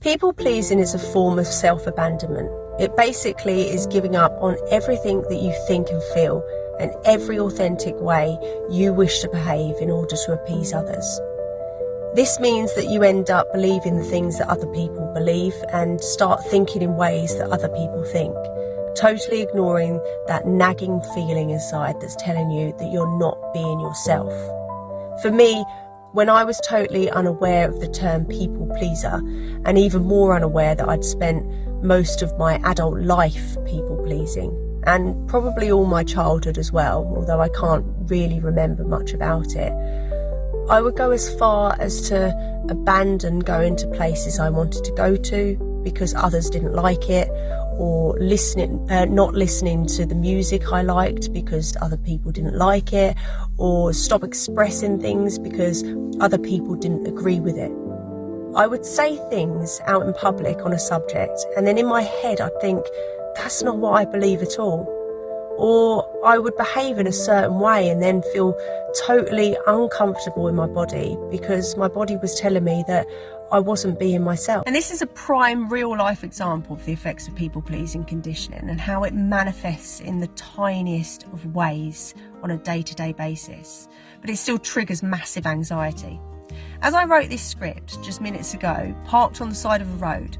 People pleasing is a form of self-abandonment. It basically is giving up on everything that you think and feel and every authentic way you wish to behave in order to appease others. This means that you end up believing the things that other people believe and start thinking in ways that other people think, totally ignoring that nagging feeling inside that's telling you that you're not being yourself. For me, when I was totally unaware of the term people pleaser, and even more unaware that I'd spent most of my adult life people pleasing, and probably all my childhood as well, although I can't really remember much about it, I would go as far as to abandon going to places I wanted to go to because others didn't like it, or not listening to the music I liked because other people didn't like it, or stop expressing things because other people didn't agree with it. I would say things out in public on a subject, and then in my head I'd think, that's not what I believe at all. Or I would behave in a certain way and then feel totally uncomfortable in my body because my body was telling me that I wasn't being myself. And this is a prime real life example of the effects of people pleasing conditioning and how it manifests in the tiniest of ways on a day-to-day basis, but it still triggers massive anxiety. As I wrote this script just minutes ago, parked on the side of a road,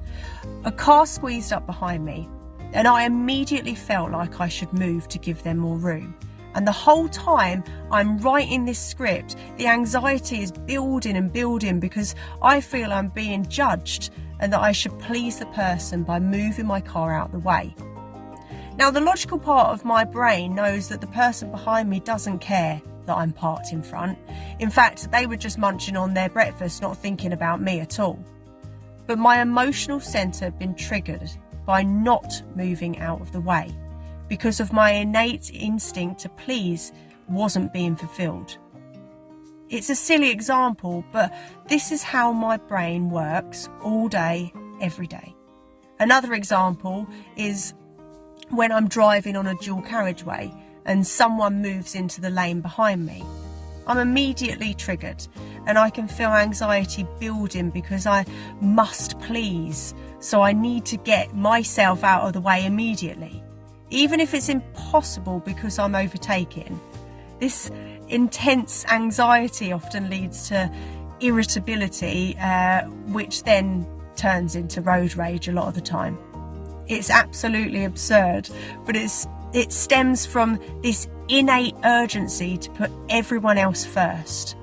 a car squeezed up behind me, and I immediately felt like I should move to give them more room. And the whole time I'm writing this script, the anxiety is building and building because I feel I'm being judged and that I should please the person by moving my car out the way. Now, the logical part of my brain knows that the person behind me doesn't care that I'm parked in front. In fact, they were just munching on their breakfast, not thinking about me at all. But my emotional centre had been triggered by not moving out of the way because of my innate instinct to please wasn't being fulfilled. It's a silly example, but this is how my brain works all day, every day. Another example is when I'm driving on a dual carriageway and someone moves into the lane behind me. I'm immediately triggered and I can feel anxiety building because I must please, so I need to get myself out of the way immediately, even if it's impossible because I'm overtaken. This intense anxiety often leads to irritability, which then turns into road rage a lot of the time. It's absolutely absurd, but it stems from this innate urgency to put everyone else first.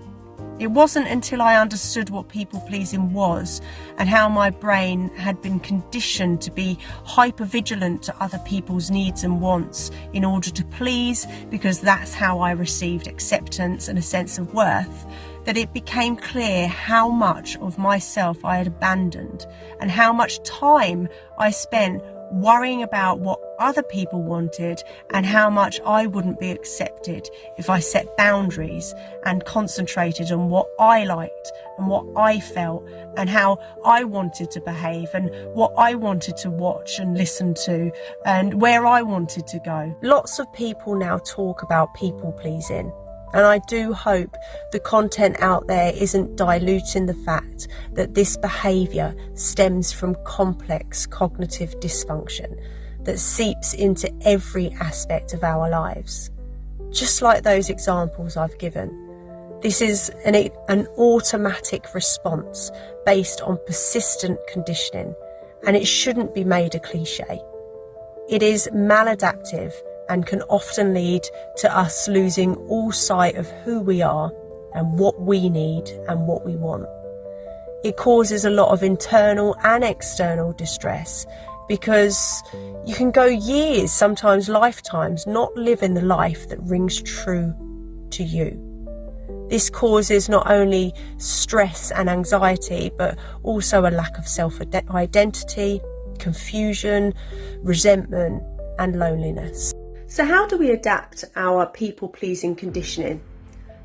It wasn't until I understood what people pleasing was and how my brain had been conditioned to be hyper-vigilant to other people's needs and wants in order to please, because that's how I received acceptance and a sense of worth, that it became clear how much of myself I had abandoned and how much time I spent worrying about what other people wanted and how much I wouldn't be accepted if I set boundaries and concentrated on what I liked and what I felt and how I wanted to behave and what I wanted to watch and listen to and where I wanted to go. Lots of people now talk about people pleasing, and I do hope the content out there isn't diluting the fact that this behaviour stems from complex cognitive dysfunction that seeps into every aspect of our lives. Just like those examples I've given, this is an automatic response based on persistent conditioning, and it shouldn't be made a cliche. It is maladaptive and can often lead to us losing all sight of who we are and what we need and what we want. It causes a lot of internal and external distress because you can go years, sometimes lifetimes, not living the life that rings true to you. This causes not only stress and anxiety, but also a lack of self-identity, confusion, resentment, and loneliness. So how do we adapt our people-pleasing conditioning?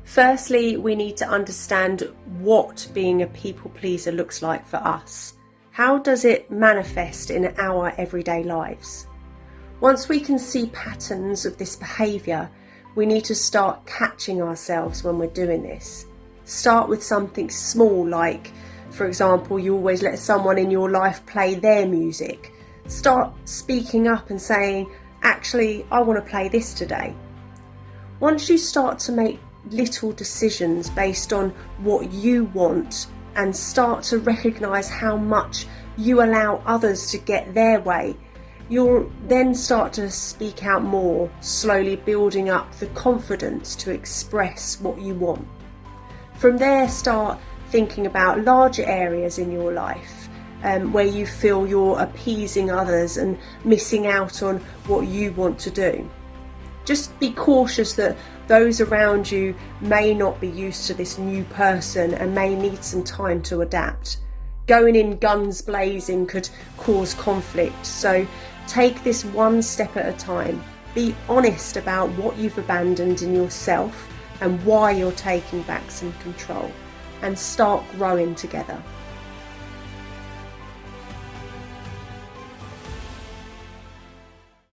Firstly, we need to understand what being a people pleaser looks like for us. How does it manifest in our everyday lives? Once we can see patterns of this behaviour, we need to start catching ourselves when we're doing this. Start with something small like For example, you always let someone in your life play their music. Start speaking up and saying, actually, I want to play this today. Once you start to make little decisions based on what you want and start to recognise how much you allow others to get their way, you'll then start to speak out more, slowly building up the confidence to express what you want. From there, start thinking about larger areas in your life where you feel you're appeasing others and missing out on what you want to do. Just be cautious that those around you may not be used to this new person and may need some time to adapt. Going in guns blazing could cause conflict, so take this one step at a time. Be honest about what you've abandoned in yourself and why you're taking back some control, and start growing together.